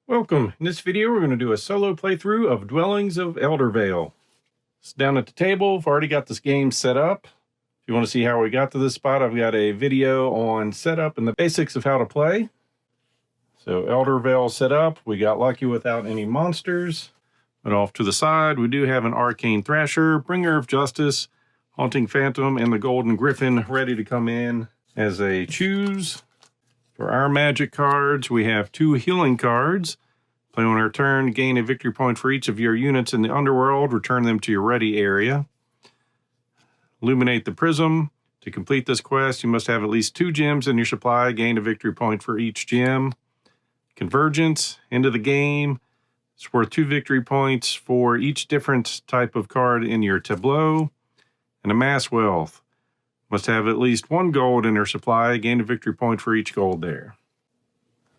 Welcome. In this video, we're going to do a solo playthrough of Dwellings of Eldervale. It's down at the table. I've already got this game set up. If you want to see how we got to this spot, I've got a video on setup and the basics of how to play. So Eldervale set up. We got lucky without any monsters. But off to the side, we do have an Arcane Thrasher, Bringer of Justice, Haunting Phantom, and the Golden Griffin ready to come in as a choose. For our magic cards, we have 2 healing cards. Play on our turn, gain a victory point for each of your units in the underworld, return them to your ready area. Illuminate the Prism. To complete this quest, you must have at least 2 gems in your supply, gain a victory point for each gem. Convergence, end of the game. It's worth 2 victory points for each different type of card in your tableau. And Amass Wealth. Must have at least 1 gold in their supply, gain a victory point for each gold there.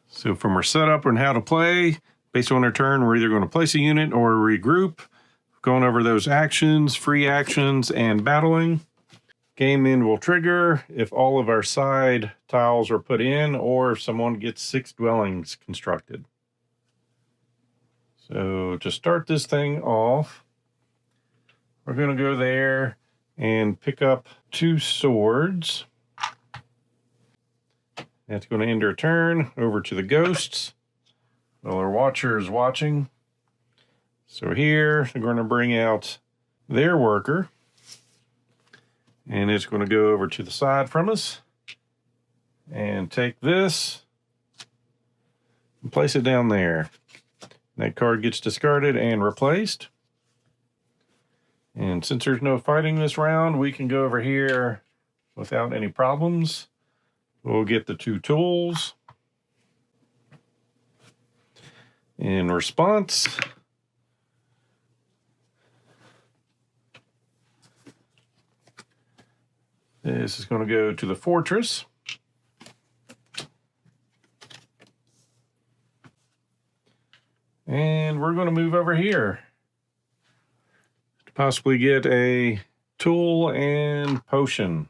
So from our setup and how to play, based on our turn, we're either going to place a unit or regroup. Going over those actions, free actions, and battling. Game end will trigger if all of our side tiles are put in or if someone gets 6 dwellings constructed. So to start this thing off, we're going to go there and pick up 2 swords. That's going to end our turn. Over to the ghosts. Well, our watcher is watching. So here, they're going to bring out their worker. And it's going to go over to the side from us. And take this. And place it down there. That card gets discarded and replaced. And since there's no fighting this round, we can go over here without any problems. We'll get the 2 tools. In response, this is going to go to the fortress. And we're going to move over here. Possibly get a tool and potion.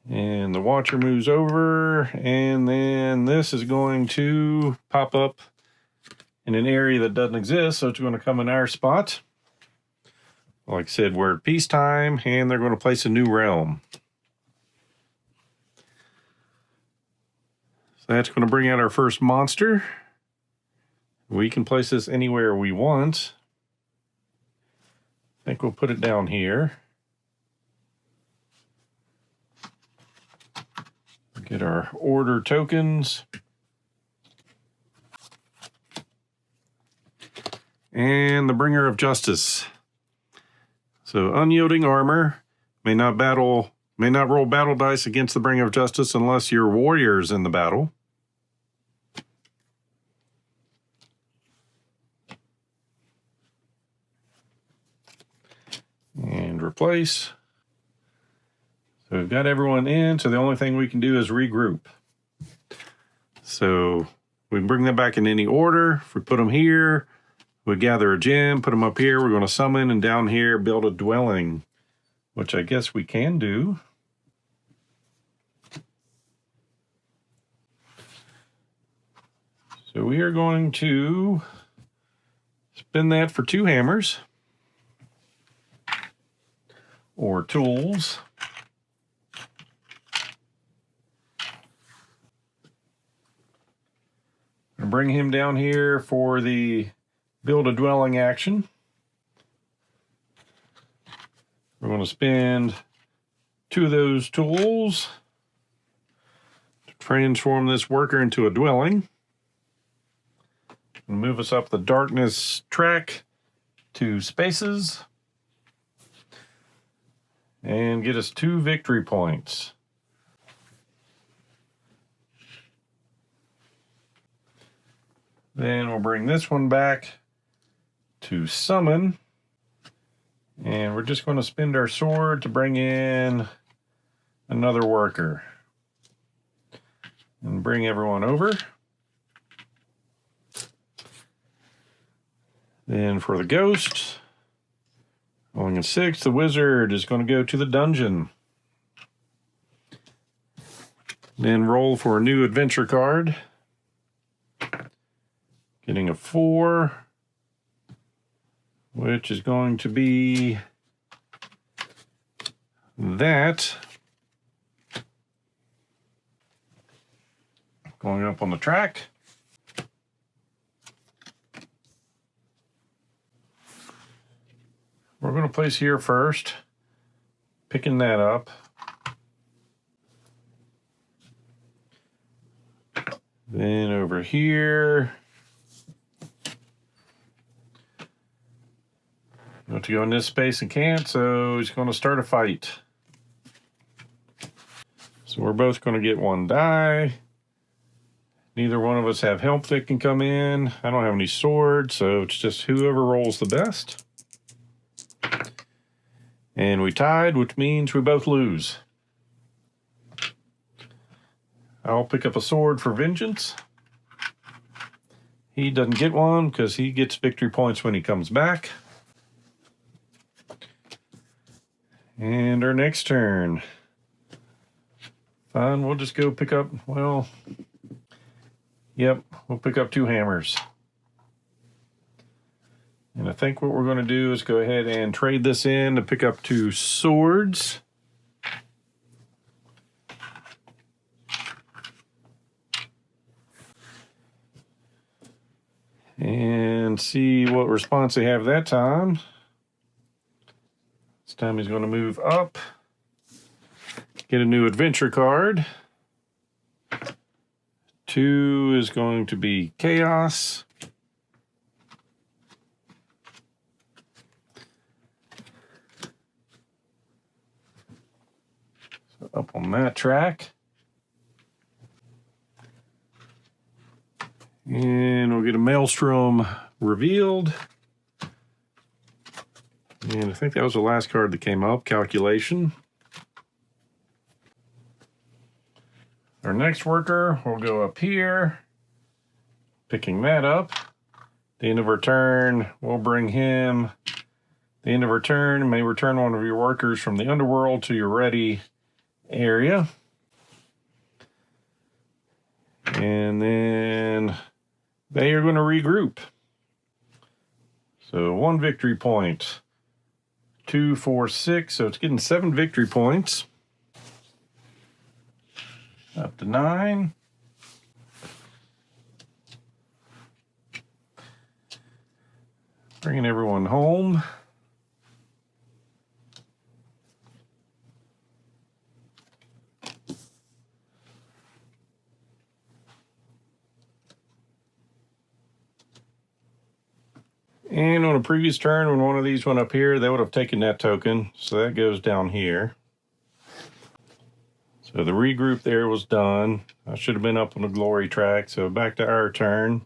And the watcher moves over, and then this is going to pop up in an area that doesn't exist, so it's going to come in our spot. Like I said, we're at peacetime, and they're going to place a new realm. So that's going to bring out our first monster. We can place this anywhere we want. I think we'll put it down here. Get our order tokens. And the Bringer of Justice. So unyielding armor, may not roll battle dice against the Bringer of Justice unless your warrior is in the battle. And replace. So we've got everyone in, so the only thing we can do is regroup. So we can bring them back in any order. If we put them here, we gather a gem, put them up here, we're going to summon, and down here build a dwelling, which I guess we can do. So we are going to spin that for 2 hammers. Or tools. And bring him down here for the build a dwelling action. We're going to spend 2 of those tools to transform this worker into a dwelling. And move us up the darkness track 2 spaces. And get us 2 victory points. Then we'll bring this one back to summon. And we're just going to spend our sword to bring in another worker. And bring everyone over. Then for the ghost, going in 6, the wizard is going to go to the dungeon. Then roll for a new adventure card. Getting a 4, which is going to be that. Going up on the track. We're going to place here first. Picking that up. Then over here. Want to go in this space and can't, so he's going to start a fight. So we're both going to get 1 die. Neither one of us have help that can come in. I don't have any swords, so it's just whoever rolls the best. And we tied, which means we both lose. I'll pick up a sword for vengeance. He doesn't get one because he gets victory points when he comes back. And our next turn. Fine, we'll just go pick up, well, yep, we'll pick up 2 hammers. And I think what we're going to do is go ahead and trade this in to pick up 2 swords. And see what response they have that time. This time he's going to move up. Get a new adventure card. 2 is going to be chaos. So up on that track. And we'll get a maelstrom revealed. And I think that was the last card that came up, calculation. Our next worker will go up here, picking that up. The end of our turn, we'll bring him. The end of our turn, may return one of your workers from the underworld to your ready area. And then they are going to regroup. So 1 victory point. 2, 4, 6, so it's getting 7 victory points. Up to 9. Bringing everyone home. And on a previous turn, when one of these went up here, they would have taken that token. So that goes down here. So the regroup there was done. I should have been up on the glory track. So back to our turn.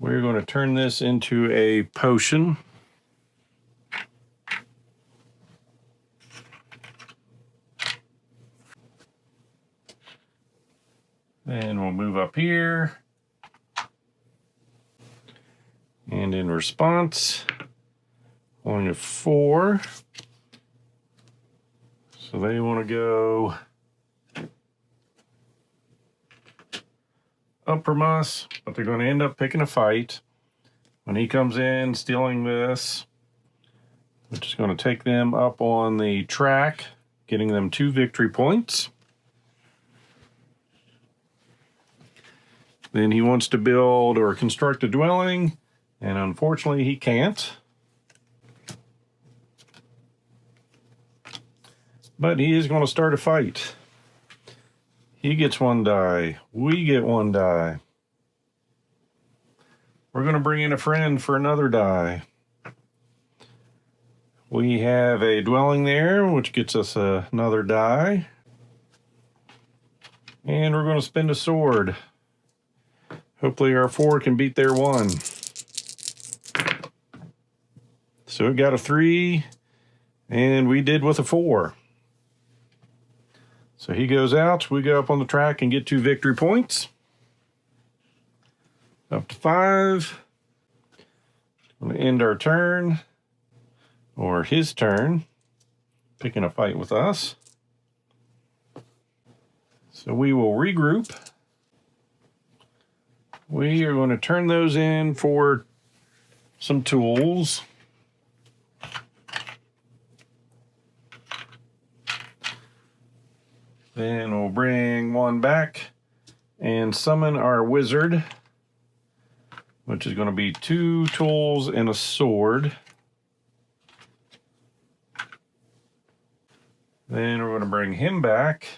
We're going to turn this into a potion. Then we'll move up here. And in response, only a 4. So they want to go up from us, but they're going to end up picking a fight. When he comes in, stealing this, which is going to take them up on the track, getting them 2 victory points. Then he wants to build or construct a dwelling, and unfortunately he can't. But he is going to start a fight. He gets 1 die. We get 1 die. We're going to bring in a friend for another die. We have a dwelling there, which gets us another die. And we're going to spend a sword. Hopefully our 4 can beat their 1. So it got a 3, and we did with a 4. So he goes out, we go up on the track and get 2 victory points. Up to 5. We're going to end our turn, or his turn, picking a fight with us. So we will regroup. We are going to turn those in for some tools. Then we'll bring one back and summon our wizard, which is going to be 2 tools and a sword. Then we're going to bring him back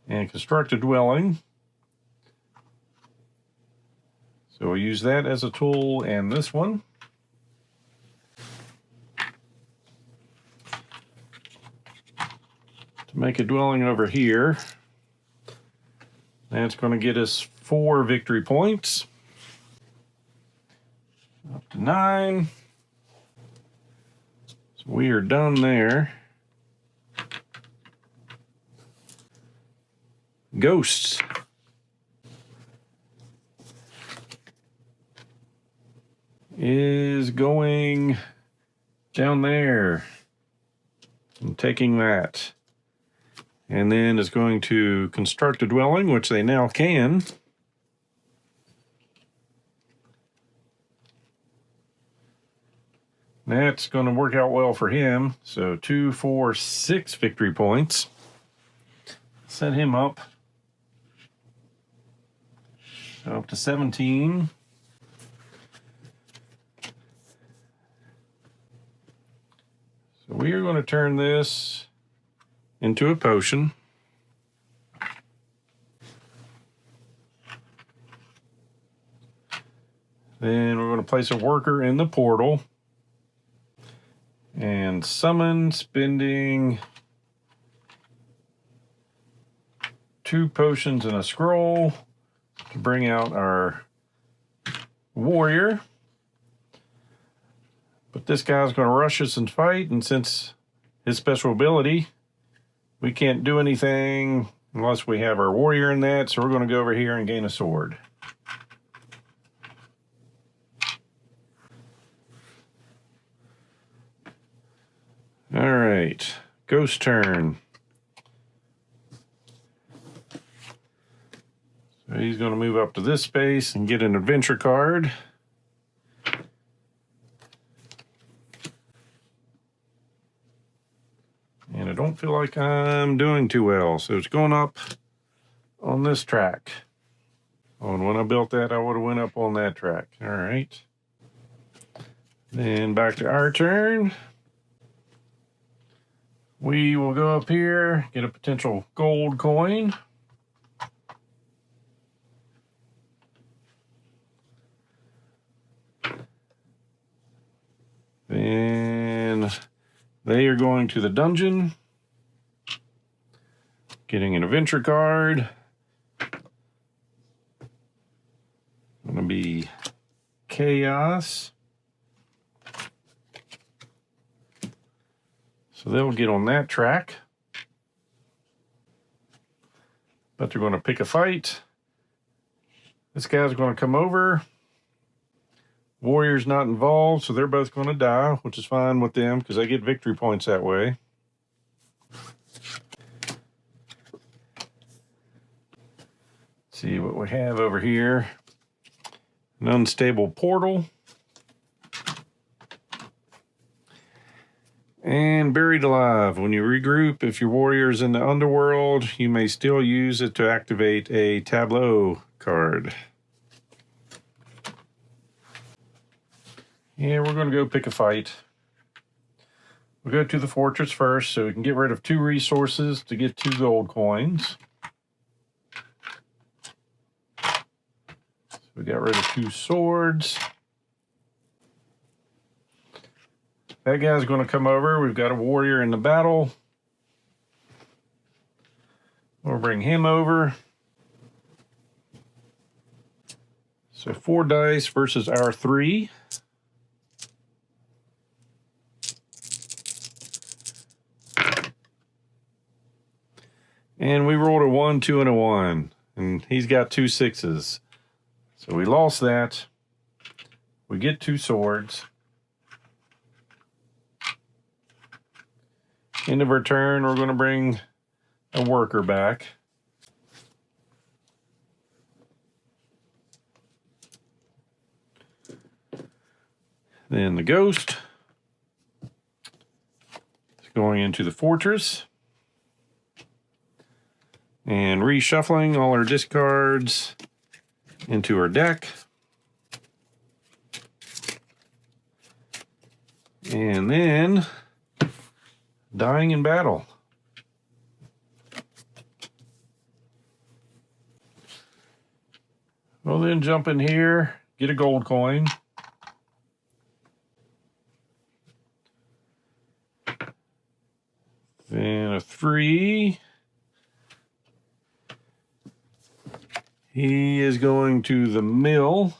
and construct a dwelling. So we'll use that as a tool and this one. To make a dwelling over here. That's going to get us 4 victory points. Up to 9. So we are done there. Ghosts. Is going down there. I'm taking that. And then is going to construct a dwelling, which they now can. That's going to work out well for him. So 2, 4, 6 victory points. Set him up. Up to 17. So we are going to turn this into a potion. Then we're going to place a worker in the portal and summon, spending 2 potions and a scroll to bring out our warrior. But this guy's going to rush us and fight, and since his special ability, we can't do anything unless we have our warrior in that, so we're going to go over here and gain a sword. All right, ghost turn. So he's going to move up to this space and get an adventure card. And I don't feel like I'm doing too well, so it's going up on this track. Oh, and when I built that, I would have went up on that track. All right. Then back to our turn. We will go up here, get a potential gold coin. Then they are going to the dungeon, getting an adventure card. Going to be chaos. So they'll get on that track. But they're going to pick a fight. This guy's going to come over. Warrior's not involved, so they're both going to die, which is fine with them because they get victory points that way. Let's see what we have over here. An unstable portal. And buried alive. When you regroup, if your warrior's in the underworld, you may still use it to activate a tableau card. Yeah, we're going to go pick a fight. We'll go to the fortress first so we can get rid of 2 resources to get 2 gold coins. So we got rid of 2 swords. That guy's going to come over. We've got a warrior in the battle. We'll bring him over. So 4 dice versus our 3. And we rolled a 1, 2, and a 1. And he's got 2 6s. So we lost that. We get 2 swords. End of our turn, we're going to bring a worker back. Then the ghost is going into the fortress. And reshuffling all our discards into our deck. And then dying in battle. We'll then jump in here, get a gold coin. Then a 3. He is going to the mill.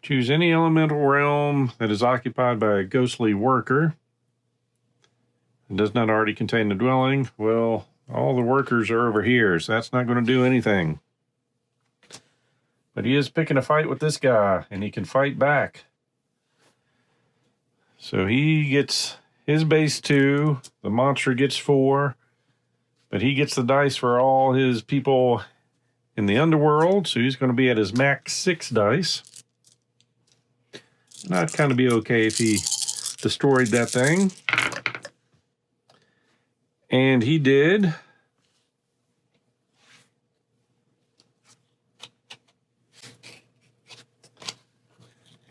Choose any elemental realm that is occupied by a ghostly worker. It does not already contain the dwelling. Well, all the workers are over here, so that's not going to do anything. But he is picking a fight with this guy, and he can fight back. So he gets his base 2. The monster gets 4. But he gets the dice for all his people in the underworld, so he's going to be at his max 6 dice. And that'd kind of be okay if he destroyed that thing. And he did.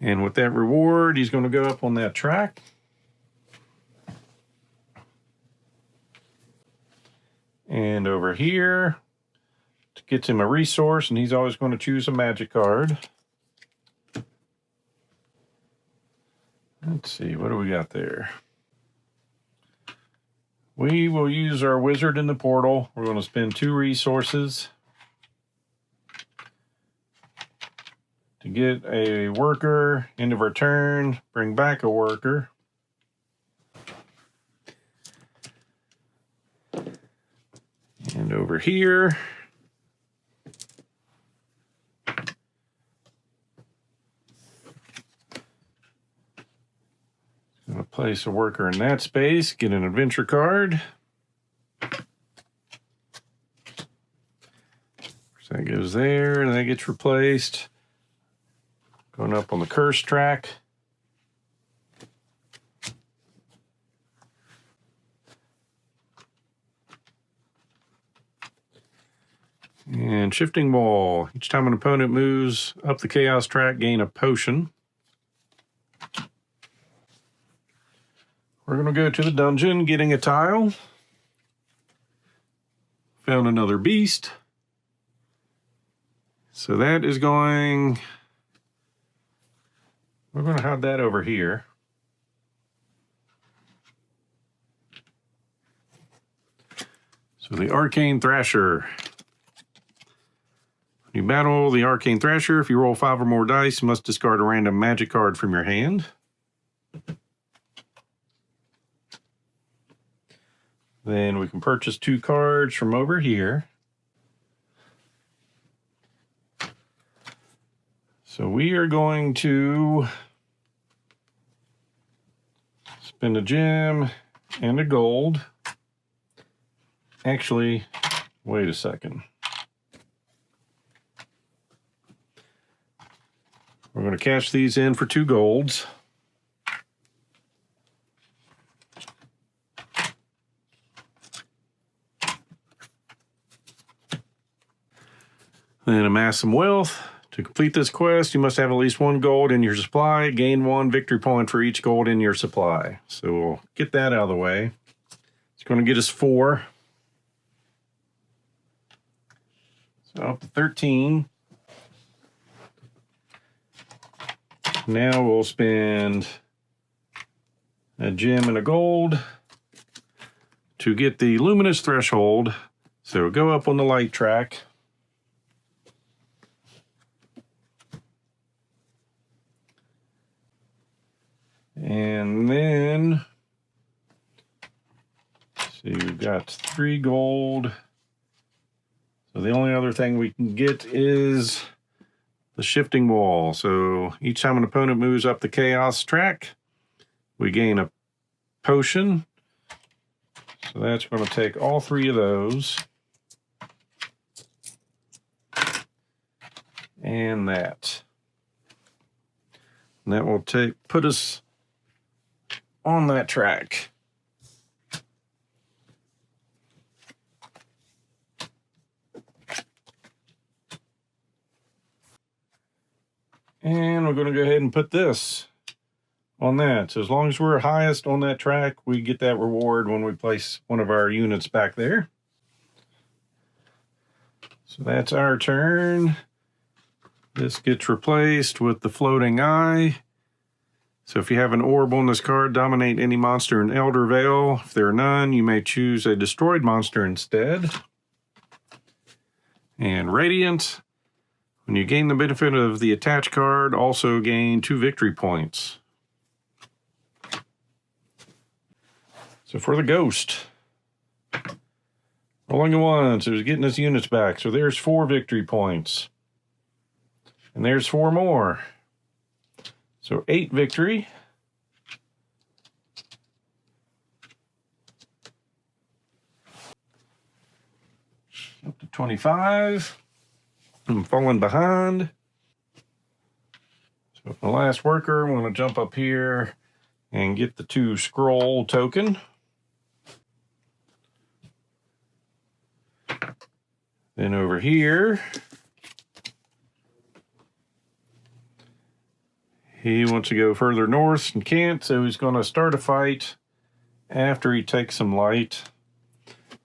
And with that reward, he's going to go up on that track. And over here, it gets him a resource, and he's always going to choose a magic card. Let's see, what do we got there? We will use our wizard in the portal. We're going to spend 2 resources to get a worker. End of our turn, bring back a worker. And over here, going to place a worker in that space, get an adventure card. So that goes there, and that gets replaced. Going up on the curse track. And shifting wall. Each time an opponent moves up the chaos track, gain a potion. We're going to go to the dungeon, getting a tile. Found another beast. So that is going... We're going to hide that over here. So the Arcane Thrasher. When you battle the Arcane Thrasher, if you roll 5 or more dice, you must discard a random magic card from your hand. Then we can purchase 2 cards from over here. So we are going to spend a gem and a gold. Actually, wait a second. We're going to cash these in for 2 golds. Then amass some wealth. To complete this quest, you must have at least 1 gold in your supply. Gain 1 victory point for each gold in your supply. So we'll get that out of the way. It's going to get us 4. So up to 13. Now we'll spend a gem and a gold to get the luminous threshold. So go up on the light track. And then, see, we've got 3 gold. So the only other thing we can get is the shifting wall. So each time an opponent moves up the chaos track, we gain a potion. So that's going to take all 3 of those. And that. And that will put us on that track. And we're going to go ahead and put this on that. So as long as we're highest on that track, we get that reward when we place one of our units back there. So that's our turn. This gets replaced with the floating eye. So if you have an orb on this card, dominate any monster in Eldervale. If there are none, you may choose a destroyed monster instead. And Radiant. When you gain the benefit of the attached card, also gain 2 victory points. So for the Ghost, rolling a 1, so he's getting his units back. So there's 4 victory points. And there's 4 more. So 8 victory. Up to 25. I'm falling behind. So for the last worker, I'm going to jump up here and get the 2 scroll token. Then over here, he wants to go further north and can't, so he's going to start a fight after he takes some light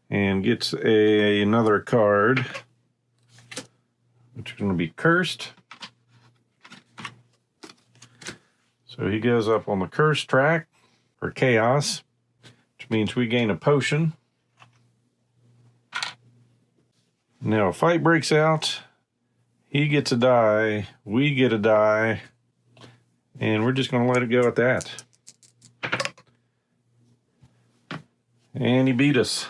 and gets another card, which is going to be Cursed. So he goes up on the Cursed track for Chaos, which means we gain a potion. Now a fight breaks out. He gets a die. We get a die. And we're just going to let it go at that. And he beat us.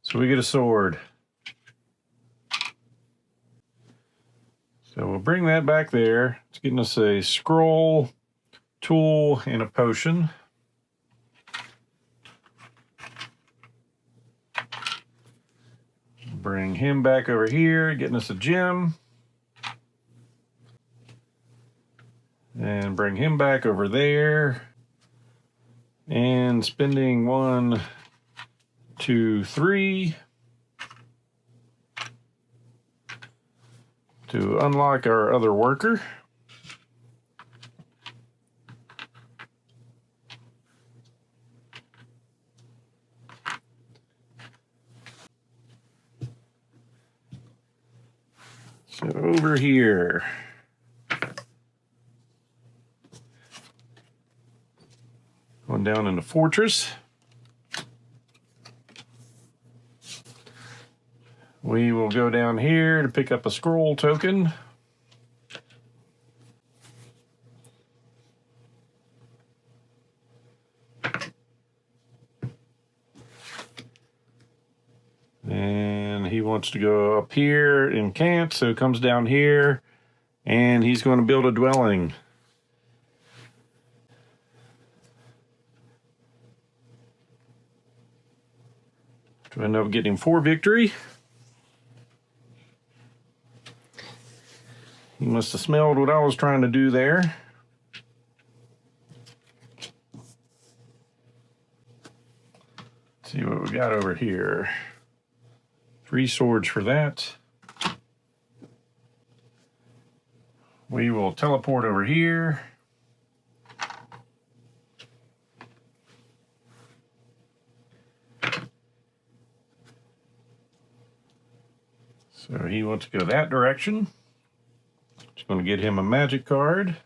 So we get a sword. So we'll bring that back there. It's getting us a scroll, tool, and a potion. Bring him back over here, getting us a gem. And bring him back over there. And spending 1, 2, 3 to unlock our other worker. So over here. Going down in the fortress. We will go down here to pick up a scroll token. And he wants to go up here and can't, so he comes down here and he's going to build a dwelling. To end up getting 4 victory. He must have smelled what I was trying to do there. Let's see what we got over here. 3 swords for that. We will teleport over here. So he wants to go that direction. Just going to get him a magic card.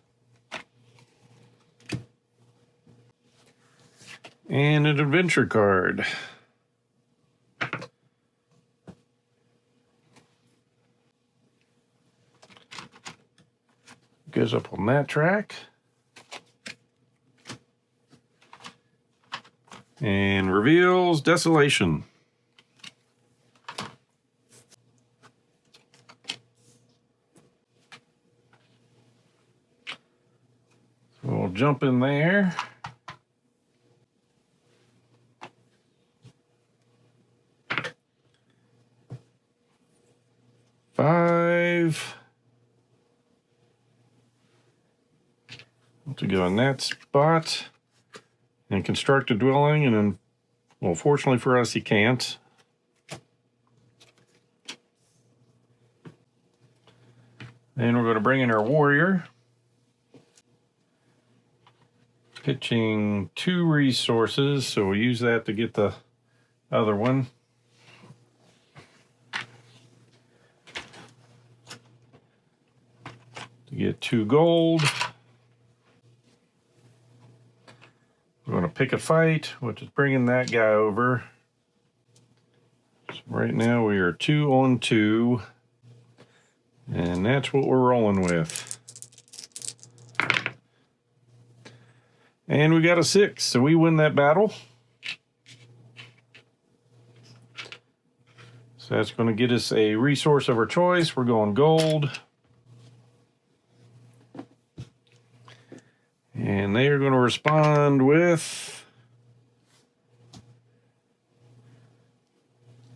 And an adventure card. Goes up on that track. And reveals Desolation. So we'll jump in there. 5 to go in that spot and construct a dwelling, and then, well, fortunately for us, he can't. Then we're going to bring in our warrior, pitching 2 resources, so we'll use that to get the other one. To get 2 gold. We're going to pick a fight, which is bringing that guy over. So right now we are 2 on 2. And that's what we're rolling with. And we got a 6, so we win that battle. So that's going to get us a resource of our choice. We're going gold. And they are going to respond with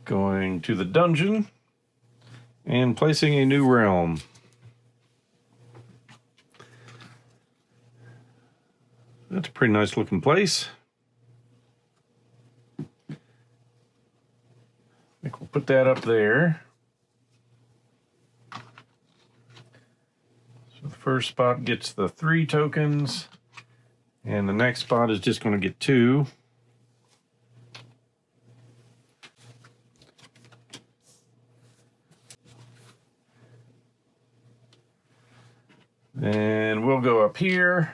going to the dungeon and placing a new realm. That's a pretty nice looking place. I think we'll put that up there. So the first spot gets the 3 tokens, and the next spot is just going to get 2. And we'll go up here.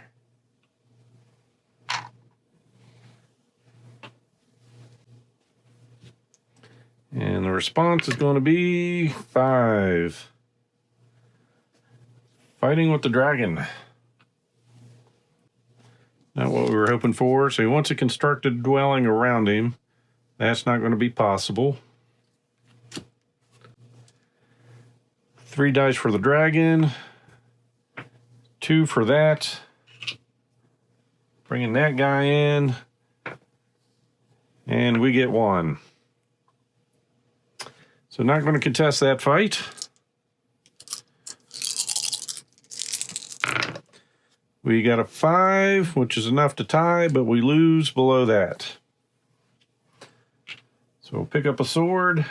And the response is going to be 5. Fighting with the dragon. Not what we were hoping for. So he wants to construct a dwelling around him. That's not going to be possible. 3 dice for the dragon. 2 for that. Bringing that guy in. And we get 1. So not going to contest that fight. We got a 5, which is enough to tie, but we lose below that. So we'll pick up a sword.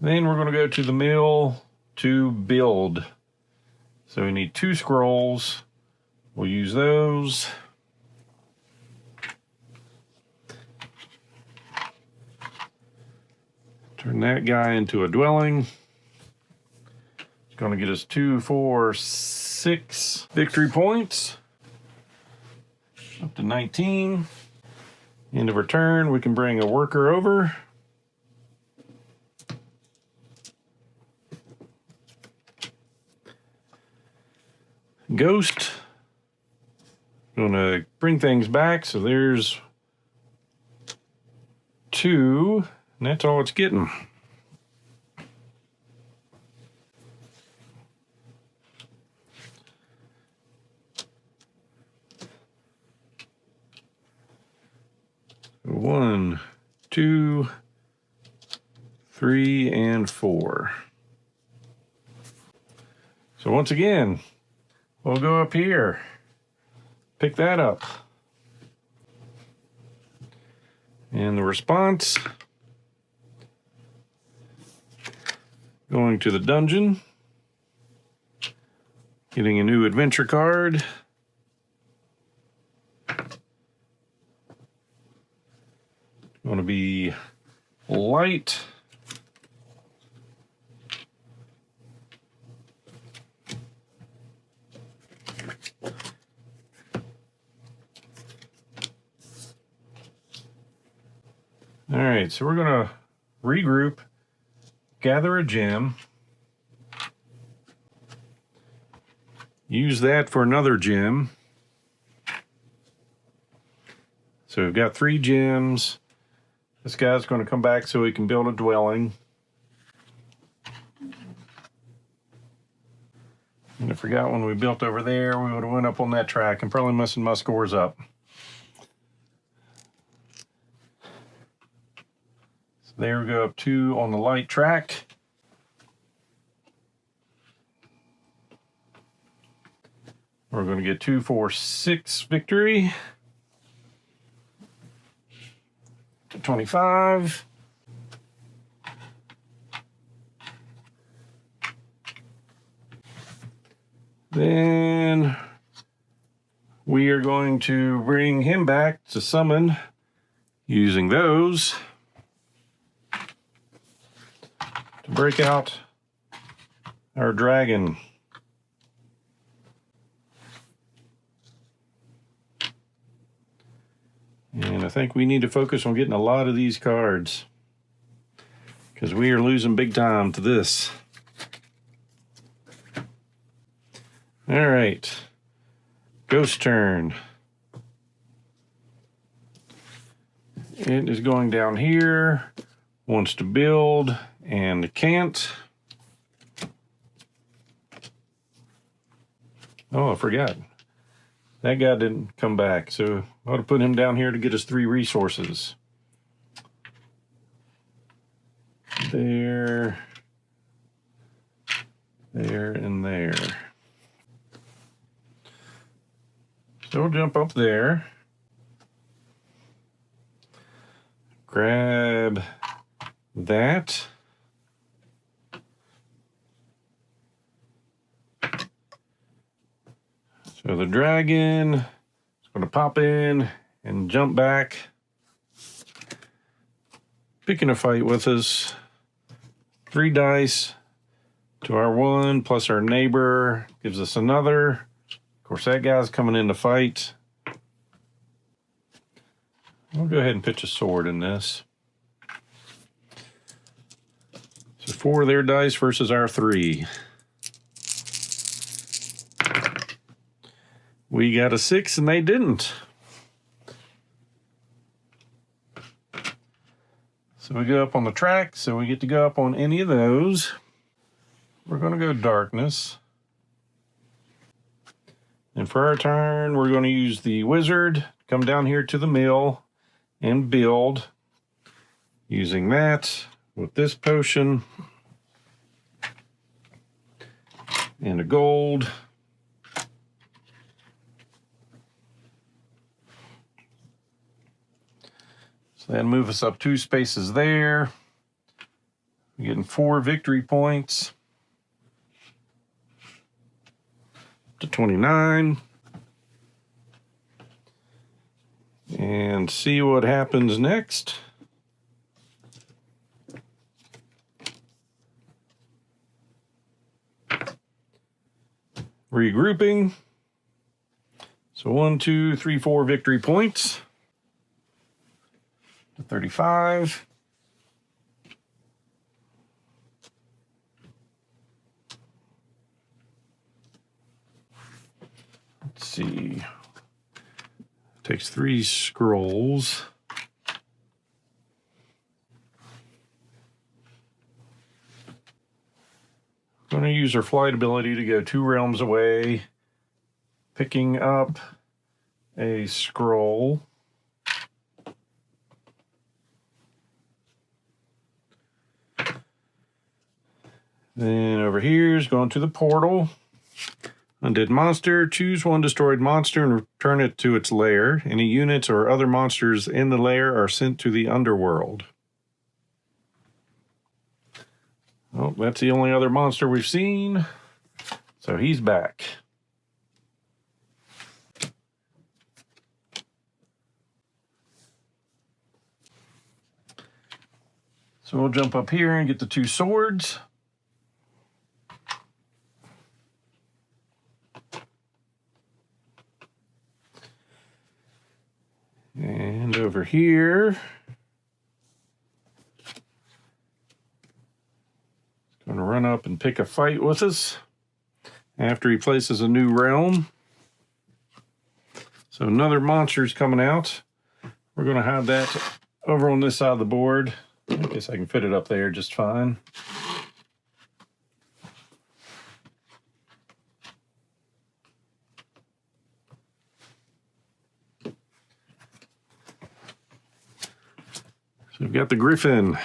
Then we're going to go to the mill to build. So we need 2 scrolls. We'll use those. Turn that guy into a dwelling. It's going to get us 2, 4, 6 victory points. Up to 19. End of our turn, we can bring a worker over. Ghost. Going to bring things back, so there's 2, and that's all it's getting. One, 2, 3, and 4. So once again, we'll go up here, pick that up. And the response, going to the dungeon, getting a new adventure card. Going to be light. All right, so we're going to regroup, gather a gem, use that for another gem. So we've got 3 gems. This guy's going to come back so he can build a dwelling. And I forgot when we built over there, we would have went up on that track and probably messing my scores up. So There we go, up 2 on the light track. We're going to get 2, 4, 6 victory. 25. Then we are going to bring him back to summon using those to break out our dragon. And I think we need to focus on getting a lot of these cards because we are losing big time to this. All right, Ghost turn. It is going down here, wants to build and can't. Oh, I forgot. That guy didn't come back, so I ought to put him down here to get us 3 resources. There, there, and there. So we'll jump up there. Grab that. So the dragon is going to pop in and jump back, picking a fight with us. 3 dice to our 1 plus our neighbor gives us another. Of course, that guy's coming in to fight. I'll go ahead and pitch a sword in this. So 4 of their dice versus our 3. We got a 6 and they didn't. So we go up on the track, so we get to go up on any of those. We're going to go darkness. And for our turn, we're going to use the wizard, come down here to the mill and build using that with this potion and a gold. So that'll move us up 2 spaces there. We're getting 4 victory points to 29. And see what happens next. Regrouping. So 1, 2, 3, 4 victory points. 35. Let's see. Takes 3 scrolls. Going to use our flight ability to go 2 realms away, picking up a scroll. Then over here is going to the portal. Undead monster. Choose 1 destroyed monster and return it to its lair. Any units or other monsters in the lair are sent to the underworld. Oh, that's the only other monster we've seen. So he's back. So we'll jump up here and get the 2 swords. And over here, he's going to run up and pick a fight with us after he places a new realm. So another monster's coming out. We're going to have that over on this side of the board. I guess I can fit it up there just fine. So we've got the Griffin.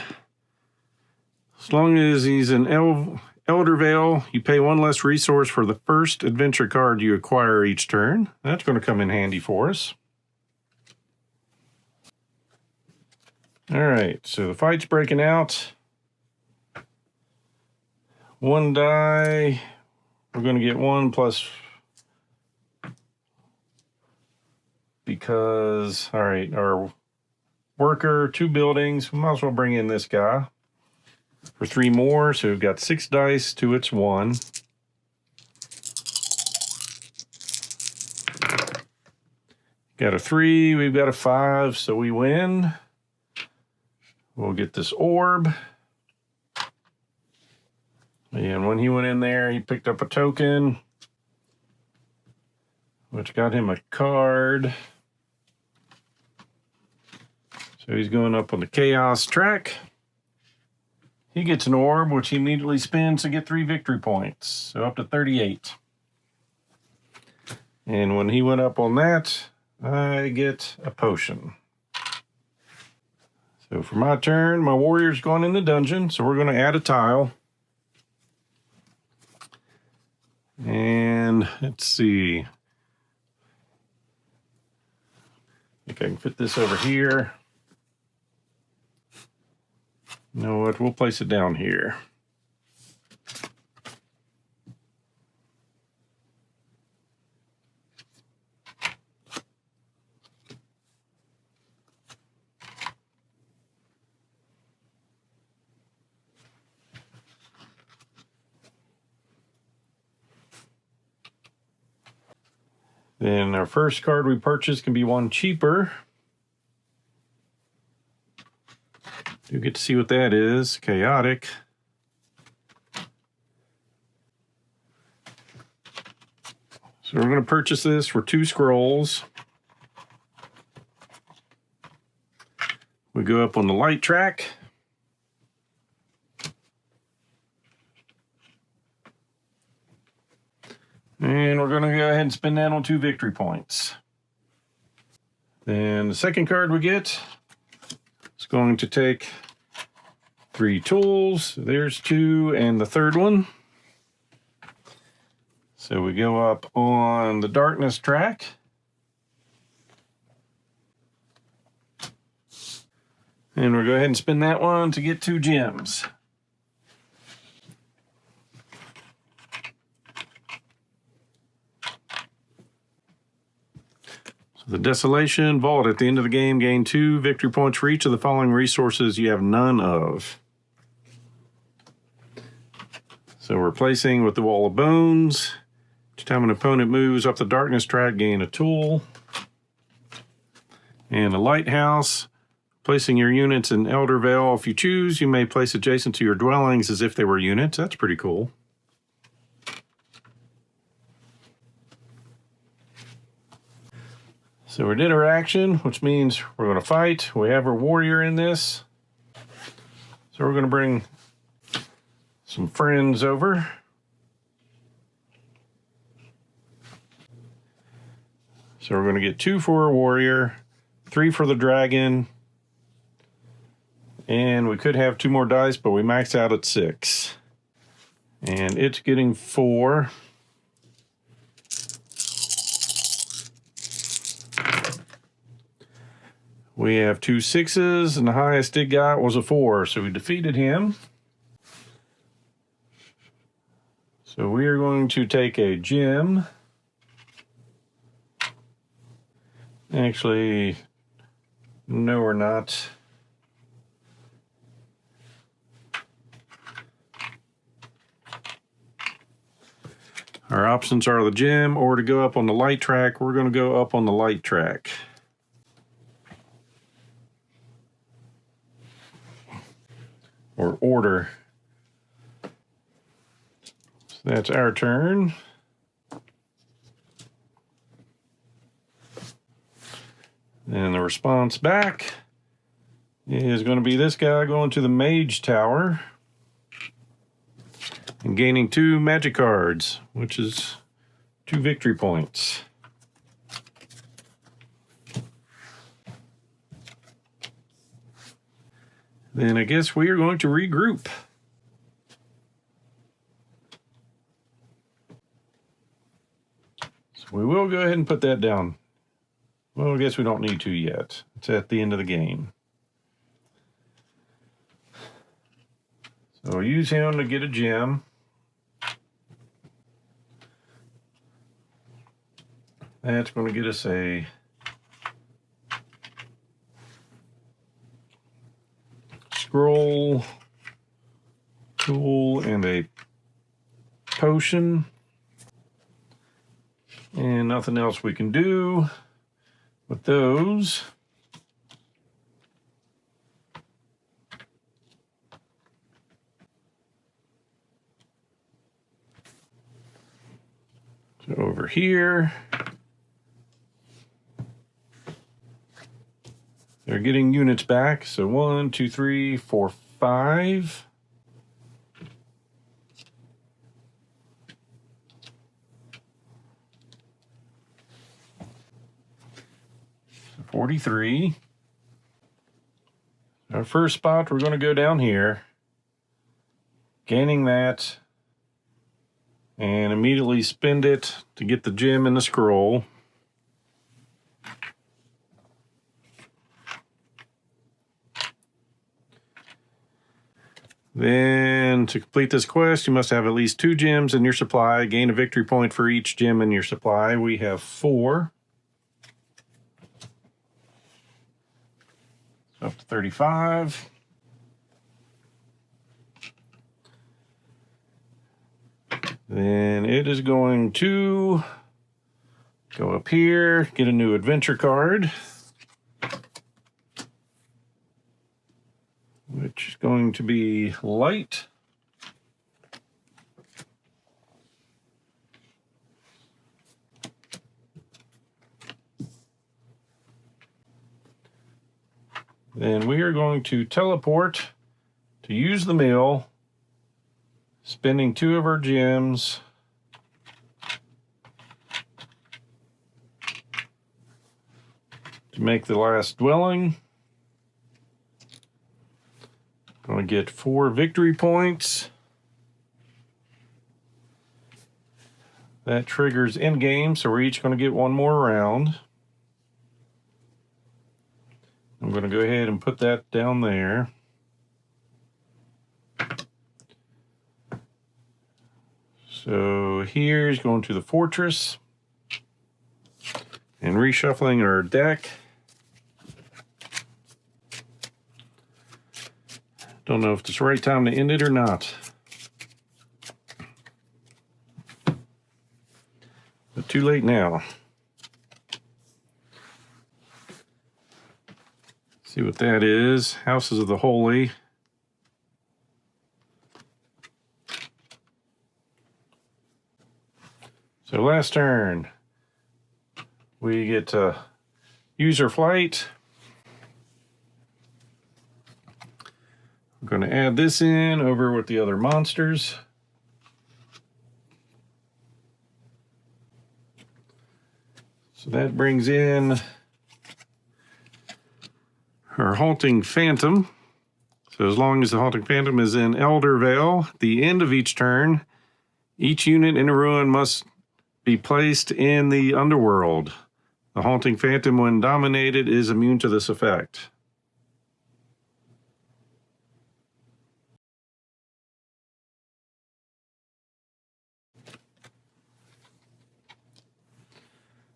As long as he's in Eldervale, you pay one less resource for the first adventure card you acquire each turn. That's going to come in handy for us. All right, so the fight's breaking out. One die. We're going to get one plus, because, all right, our worker, 2 buildings. We might as well bring in this guy for 3 more. So we've got 6 dice to its 1. Got a 3, we've got a 5, so we win. We'll get this orb. And when he went in there, he picked up a token, which got him a card. So he's going up on the chaos track. He gets an orb, which he immediately spends to get 3 victory points. So up to 38. And when he went up on that, I get a potion. So for my turn, my warrior's going in the dungeon, so we're going to add a tile. And let's see. I think I can fit this over here. You know what? We'll place it down here. Then our first card we purchase can be one cheaper. You get to see what that is. Chaotic. So we're going to purchase this for 2 scrolls. We go up on the light track. And we're going to go ahead and spend that on 2 victory points. Then the second card we get is going to take 3 tools. There's 2 and the third one. So we go up on the darkness track. And we'll go ahead and spin that one to get 2 gems. The Desolation Vault at the end of the game, gain 2 victory points for each of the following resources you have none of. So we're placing with the Wall of Bones. Each time an opponent moves up the darkness track, gain a tool. And a Lighthouse. Placing your units in Eldervale. If you choose, you may place adjacent to your dwellings as if they were units. That's pretty cool. So we did our action, which means we're going to fight. We have our warrior in this. So we're going to bring some friends over. So we're going to get 2 for our warrior, 3 for the dragon, and we could have 2 more dice, but we maxed out at 6. And it's getting 4. We have 2 6s, and the highest it got was a 4, so we defeated him. So we are going to take a gem. Actually, no, we're not. Our options are the gem or to go up on the light track. We're going to go up on the light track. Or order. So that's our turn. And the response back is going to be this guy going to the Mage Tower and gaining 2 magic cards, which is 2 victory points. Then I guess we are going to regroup. We will go ahead and put that down. Well, I guess we don't need to yet. It's at the end of the game. So we'll use him to get a gem. That's going to get us a scroll tool and a potion. And nothing else we can do with those. So over here, they're getting units back. So 1, 2, 3, 4, 5. 43. Our first spot, we're going to go down here, gaining that, and immediately spend it to get the gem and the scroll. Then to complete this quest, you must have at least 2 gems in your supply. Gain a victory point for each gem in your supply. We have 4. Up to 35. Then it is going to go up here, get a new adventure card, which is going to be light. Then we are going to teleport to use the mill, spending 2 of our gems. To make the last dwelling. I'm going to get 4 victory points. That triggers in game, so we're each going to get 1 more round. I'm going to go ahead and put that down there. So here's going to the fortress and reshuffling our deck. Don't know if it's the right time to end it or not. But too late now. See what that is. Houses of the Holy. So last turn, we get to use our flight. We're going to add this in over with the other monsters. So that brings in our Haunting Phantom. So as long as the Haunting Phantom is in Eldervale, at the end of each turn, each unit in a ruin must be placed in the underworld. The Haunting Phantom, when dominated, is immune to this effect.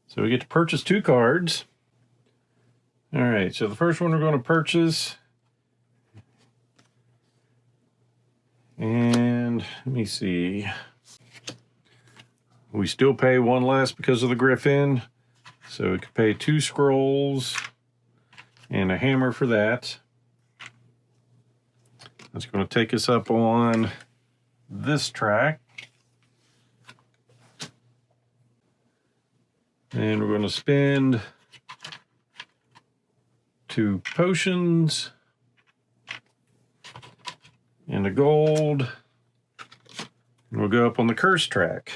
So we get to purchase 2 cards. All right, so the first one we're going to purchase, and let me see, we still pay 1 less because of the Griffin, so we could pay 2 scrolls and a hammer for that. That's going to take us up on this track. And we're going to spend 2 potions and a gold. And we'll go up on the curse track.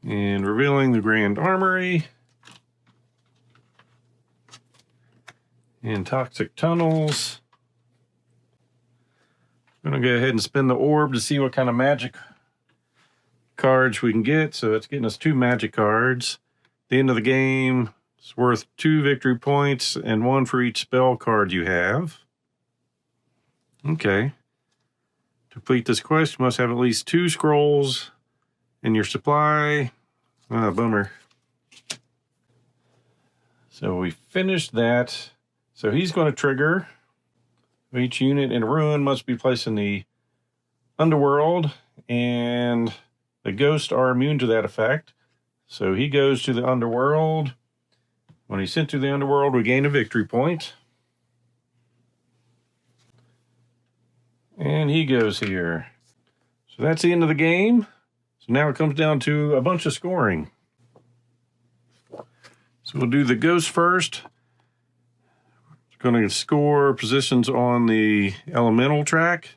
And revealing the Grand Armory. And Toxic Tunnels. I'm going to go ahead and spin the orb to see what kind of magic cards we can get. So it's getting us 2 magic cards. At the end of the game, it's worth 2 victory points and 1 for each spell card you have. Okay. To complete this quest, you must have at least 2 scrolls in your supply. Ah, bummer. So we finished that. So he's going to trigger. Each unit in a ruin must be placed in the underworld, and the ghosts are immune to that effect. So he goes to the underworld. When he's sent to the underworld, we gain a victory point. And he goes here. So that's the end of the game. So now it comes down to a bunch of scoring. So we'll do the ghost first. Going to score positions on the elemental track.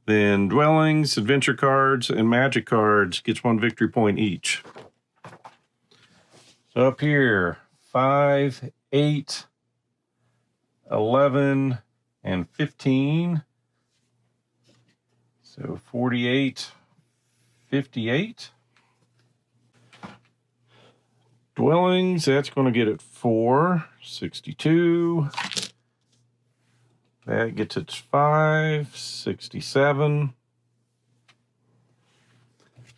Then dwellings, adventure cards, and magic cards gets 1 victory point each. So up here, 5, 8, 11, and 15. So 48, 58. Dwellings, that's going to get it 4, 62. That gets it 5, 67.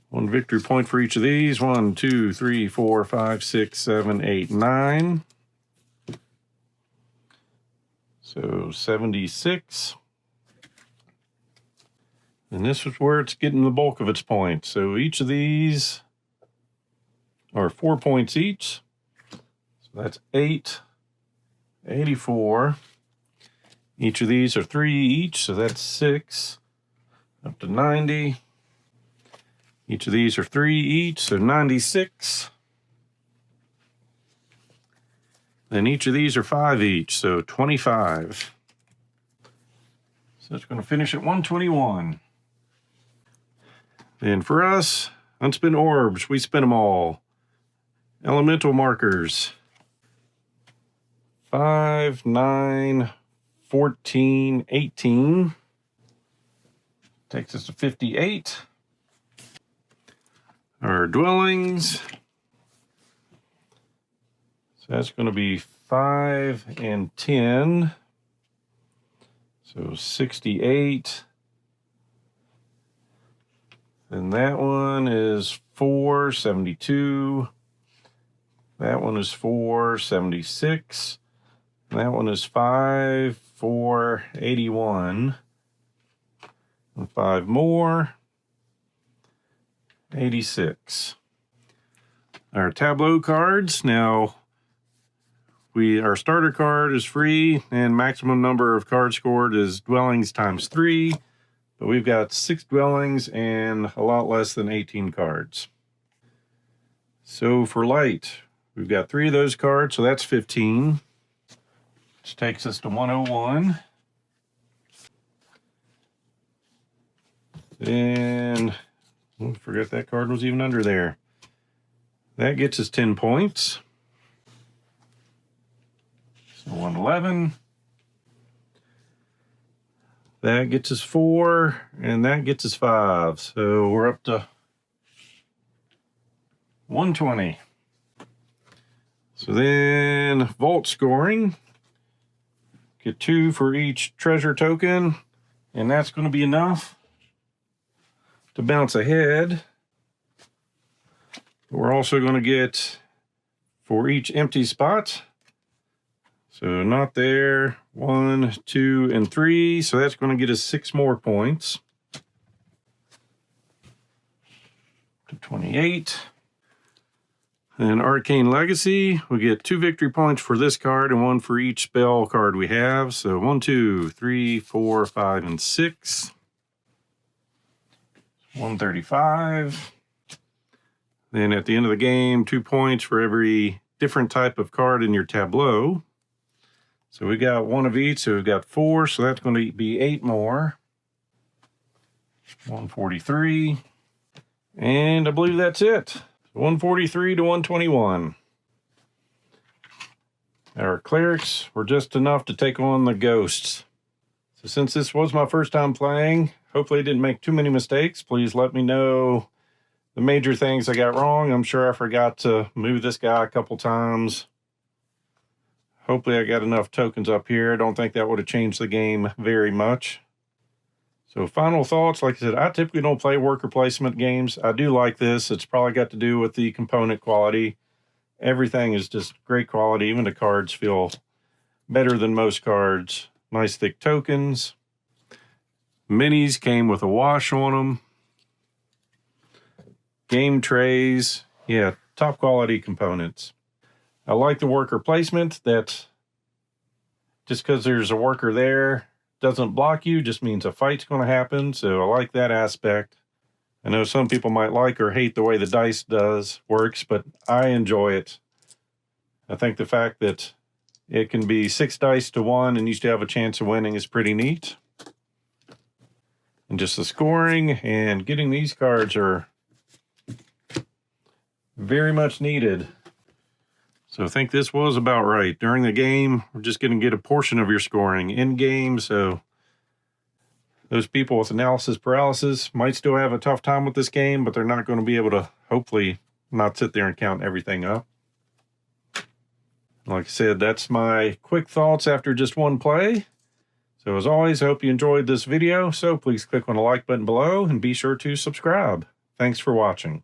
1 victory point for each of these. 1, 2, 3, 4, 5, 6, 7, 8, 9. So 76. And this is where it's getting the bulk of its points. So each of these are 4 points each. So that's 8, 84. Each of these are 3 each, so that's 6, up to 90. Each of these are 3 each, so 96. Then each of these are 5 each, so 25. So it's going to finish at 121. Then for us, unspin orbs, we spin them all. Elemental markers. 5, 9, 14, 18. Takes us to 58. Our dwellings. So that's going to be 5 and 10. So 68. Then that one is 4, 72. That one is 4, 76. That one is 5, 4, 81. And 5 more. 86. Our tableau cards. Now, our starter card is free, and maximum number of cards scored is dwellings times 3. But we've got 6 dwellings and a lot less than 18 cards. So for light, we've got 3 of those cards, so that's 15. Which takes us to 101. Then, I forgot that card was even under there. That gets us 10 points. So 111. That gets us 4, and that gets us 5. So we're up to 120. So then vault scoring. Get 2 for each treasure token, and that's going to be enough to bounce ahead. We're also going to get for each empty spot. So not there, 1, 2, and 3. So that's going to get us 6 more points. To 28. And Arcane Legacy, we get 2 victory points for this card and 1 for each spell card we have. So 1, 2, 3, 4, 5, and 6. 135. Then at the end of the game, 2 points for every different type of card in your tableau. So we got 1 of each, so we've got 4, so that's going to be 8 more. 143. And I believe that's it. 143 to 121. Our clerics were just enough to take on the ghosts. So since this was my first time playing, hopefully I didn't make too many mistakes. Please let me know the major things I got wrong. I'm sure I forgot to move this guy a couple times. Hopefully I got enough tokens up here. I don't think that would have changed the game very much. So final thoughts, like I said, I typically don't play worker placement games. I do like this. It's probably got to do with the component quality. Everything is just great quality. Even the cards feel better than most cards. Nice thick tokens. Minis came with a wash on them. Game trays. Yeah, top quality components. I like the worker placement. That just because there's a worker there doesn't block you, just means a fight's going to happen. So I like that aspect. I know some people might like or hate the way the dice works, but I enjoy it. I think the fact that it can be 6 dice to 1 and you still have a chance of winning is pretty neat. And just the scoring and getting these cards are very much needed. So I think this was about right. During the game, we're just going to get a portion of your scoring in game. So those people with analysis paralysis might still have a tough time with this game, but they're not going to be able to, hopefully, not sit there and count everything up. Like I said, that's my quick thoughts after just one play. So as always, I hope you enjoyed this video. So please click on the like button below and be sure to subscribe. Thanks for watching.